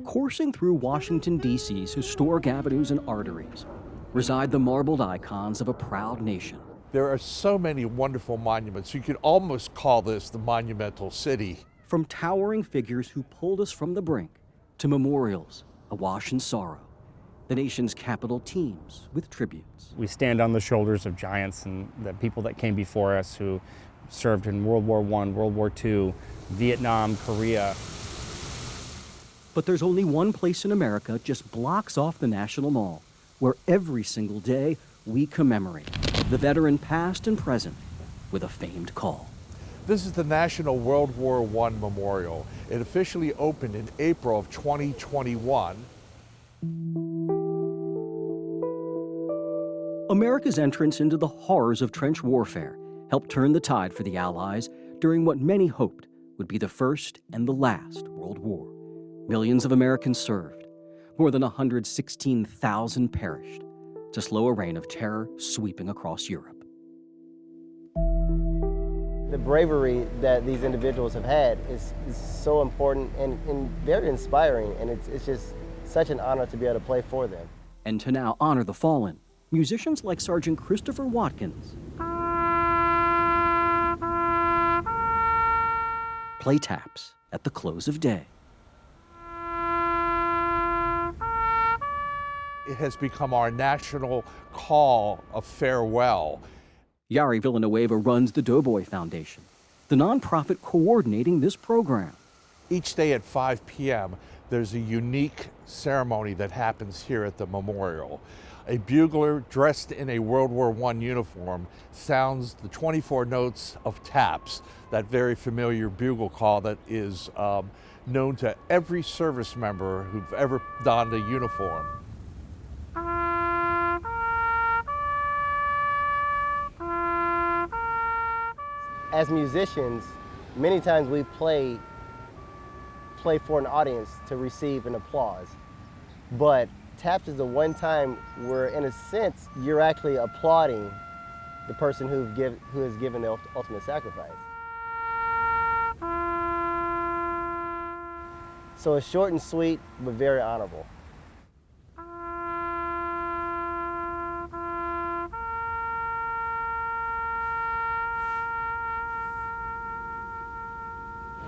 Coursing through Washington, D.C.'s historic avenues and arteries reside the marbled icons of a proud nation. There are so many wonderful monuments. You could almost call this the monumental city. From towering figures who pulled us from the brink to memorials awash in sorrow, the nation's capital teems with tributes. We stand on the shoulders of giants and the people that came before us who served in World War I, World War II, Vietnam, Korea. But there's only one place in America just blocks off the National Mall where every single day we commemorate the veteran past and present with a famed call. This is the National World War I Memorial. It officially opened in April of 2021. America's entrance into the horrors of trench warfare helped turn the tide for the Allies during what many hoped would be the first and the last World War. Millions of Americans served. More than 116,000 perished to slow a reign of terror sweeping across Europe. The bravery that these individuals have had is so important and very inspiring, and it's just such an honor to be able to play for them. And to now honor the fallen, musicians like Sergeant Christopher Watkins play taps at the close of day. It has become our national call of farewell. Yari Villanueva runs the Doughboy Foundation, the nonprofit coordinating this program. Each day at 5 p.m., there's a unique ceremony that happens here at the memorial. A bugler dressed in a World War I uniform sounds the 24 notes of taps, that very familiar bugle call that is known to every service member who've ever donned a uniform. As musicians, many times we play for an audience to receive an applause. But taps is the one time where, in a sense, you're actually applauding the person who has given the ultimate sacrifice. So it's short and sweet, but very honorable.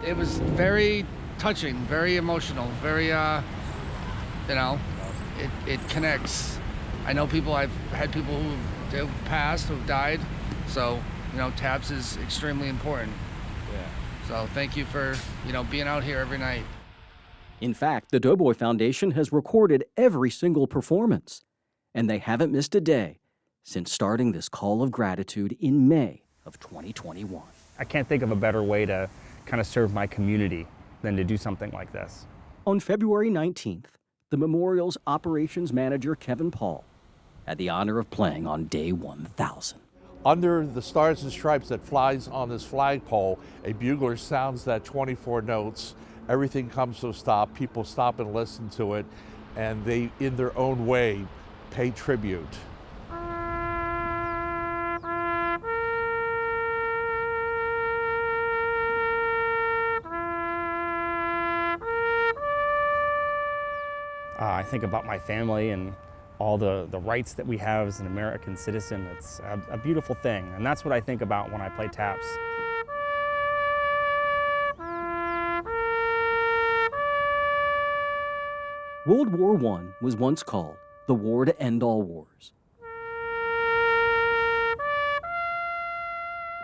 It was very touching, very emotional, very, it connects. I know I've had people who've passed, who've died, so, taps is extremely important. Yeah. So thank you for, being out here every night. In fact, the Doughboy Foundation has recorded every single performance, and they haven't missed a day since starting this call of gratitude in May of 2021. I can't think of a better way to kind of serve my community than to do something like this. On February 19th, the memorial's operations manager, Kevin Paul, had the honor of playing on day 1,000. Under the stars and stripes that flies on this flagpole, a bugler sounds that 24 notes. Everything comes to a stop. People stop and listen to it, and they, in their own way, pay tribute. I think about my family and all the rights that we have as an American citizen. It's a beautiful thing, and that's what I think about when I play taps. World War I was once called the war to end all wars.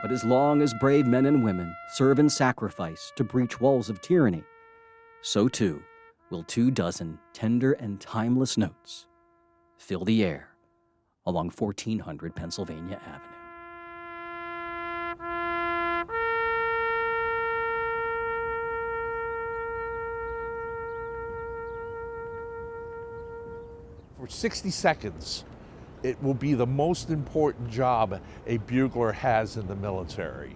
But as long as brave men and women serve and sacrifice to breach walls of tyranny, so too will 24 tender and timeless notes fill the air along 1400 Pennsylvania Avenue. For 60 seconds, it will be the most important job a bugler has in the military.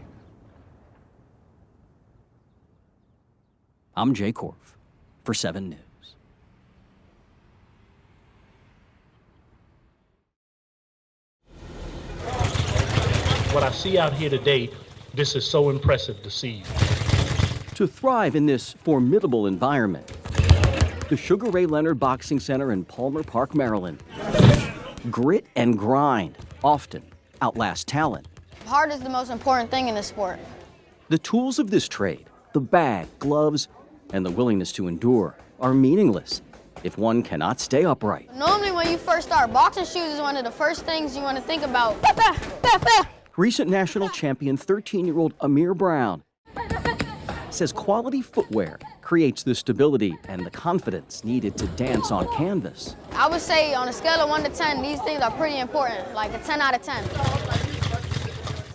I'm Jay Korf for 7 News. What I see out here today, this is so impressive to see. To thrive in this formidable environment, the Sugar Ray Leonard Boxing Center in Palmer Park, Maryland. Grit and grind often outlast talent. Heart is the most important thing in this sport. The tools of this trade, the bag, gloves, and the willingness to endure, are meaningless if one cannot stay upright. Normally when you first start, boxing shoes is one of the first things you want to think about. Recent national champion 13-year-old Amir Brown says quality footwear creates the stability and the confidence needed to dance on canvas. I would say on a scale of 1 to 10, these things are pretty important, like a 10 out of 10.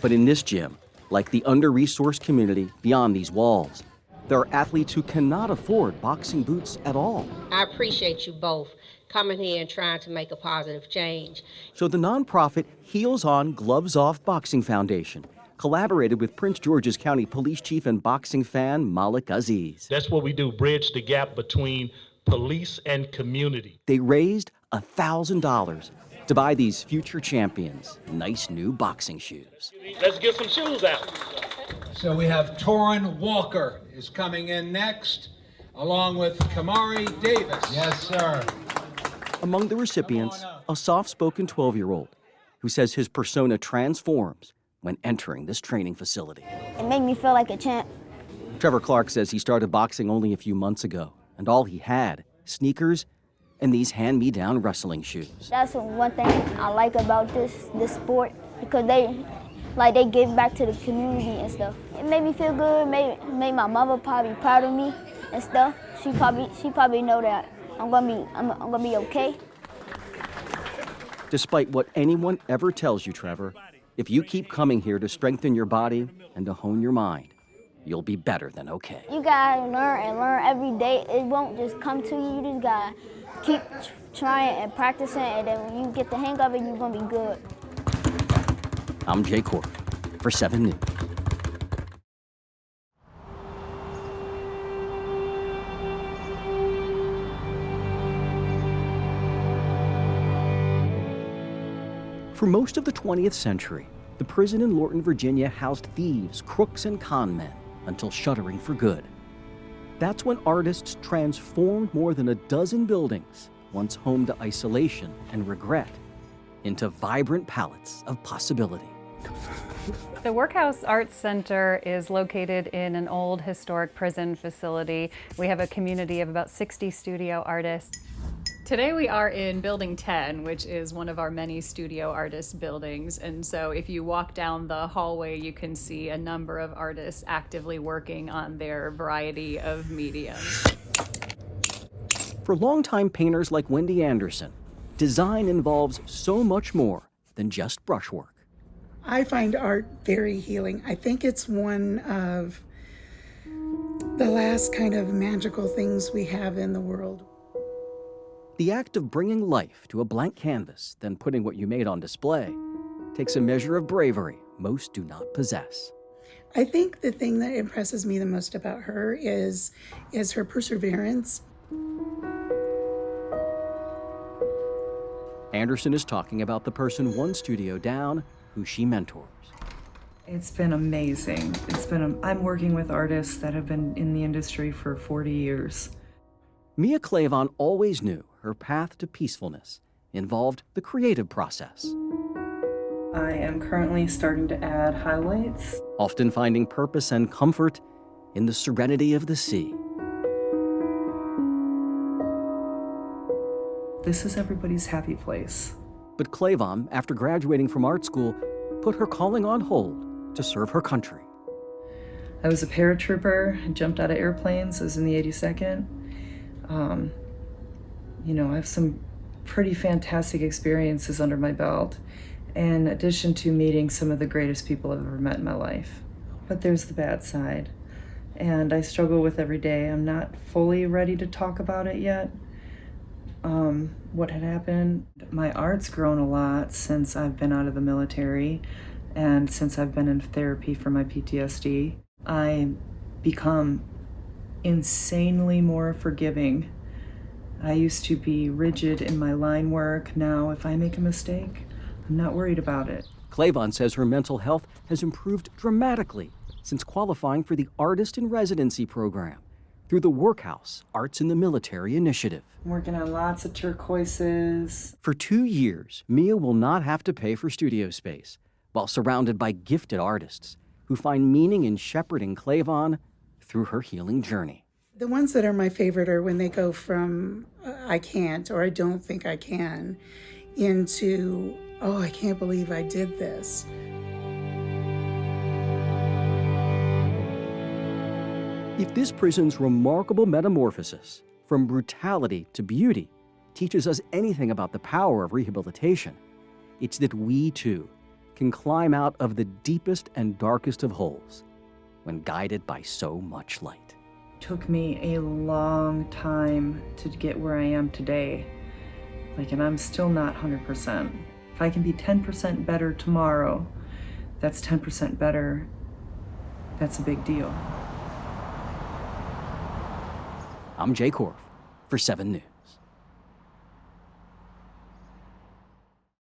But in this gym, like the under-resourced community beyond these walls, there are athletes who cannot afford boxing boots at all. I appreciate you both coming here and trying to make a positive change. So the nonprofit Heels On, Gloves Off Boxing Foundation collaborated with Prince George's County Police Chief and boxing fan Malik Aziz. That's what we do, bridge the gap between police and community. They raised $1,000 to buy these future champions nice new boxing shoes. Let's get some shoes out. So we have Torrin Walker is coming in next, along with Kamari Davis. Yes, sir. Among the recipients, a soft-spoken 12-year-old who says his persona transforms when entering this training facility. It made me feel like a champ. Trevor Clark says he started boxing only a few months ago, and all he had, sneakers and these hand-me-down wrestling shoes. That's one thing I like about this sport, because they give back to the community and stuff. It made me feel good, made my mother probably proud of me and stuff. She probably know that I'm gonna be okay. Despite what anyone ever tells you, Trevor, if you keep coming here to strengthen your body and to hone your mind, you'll be better than okay. You gotta learn every day. It won't just come to you. You just gotta keep trying and practicing, and then when you get the hang of it, you're gonna be good. I'm Jay Corf for 7 News. For most of the 20th century, the prison in Lorton, Virginia housed thieves, crooks, and con men until shuttering for good. That's when artists transformed more than a dozen buildings, once home to isolation and regret, into vibrant palettes of possibility. The Workhouse Arts Center is located in an old historic prison facility. We have a community of about 60 studio artists. Today we are in Building 10, which is one of our many studio artist buildings. And so if you walk down the hallway, you can see a number of artists actively working on their variety of mediums. For longtime painters like Wendy Anderson, design involves so much more than just brushwork. I find art very healing. I think it's one of the last kind of magical things we have in the world. The act of bringing life to a blank canvas, then putting what you made on display, takes a measure of bravery most do not possess. I think the thing that impresses me the most about her is her perseverance. Anderson is talking about the person one studio down who she mentors. It's been amazing. I'm working with artists that have been in the industry for 40 years. Mia Clavon always knew her path to peacefulness involved the creative process. I am currently starting to add highlights. Often finding purpose and comfort in the serenity of the sea. This is everybody's happy place. But Clavon, after graduating from art school, put her calling on hold to serve her country. I was a paratrooper, jumped out of airplanes. I was in the 82nd. I have some pretty fantastic experiences under my belt, in addition to meeting some of the greatest people I've ever met in my life. But there's the bad side, and I struggle with every day. I'm not fully ready to talk about it yet. What had happened. My art's grown a lot since I've been out of the military and since I've been in therapy for my PTSD. I become insanely more forgiving. I used to be rigid in my line work. Now, if I make a mistake, I'm not worried about it. Clavon says her mental health has improved dramatically since qualifying for the Artist in Residency program through the Workhouse Arts in the Military initiative. I'm working on lots of turquoises. For 2 years, Mia will not have to pay for studio space while surrounded by gifted artists who find meaning in shepherding Clavon through her healing journey. The ones that are my favorite are when they go from I can't or I don't think I can into, oh, I can't believe I did this. If this prison's remarkable metamorphosis from brutality to beauty teaches us anything about the power of rehabilitation, it's that we too can climb out of the deepest and darkest of holes when guided by so much light. It took me a long time to get where I am today. And I'm still not 100%. If I can be 10% better tomorrow, that's 10% better. That's a big deal. I'm Jay Korf for 7 News.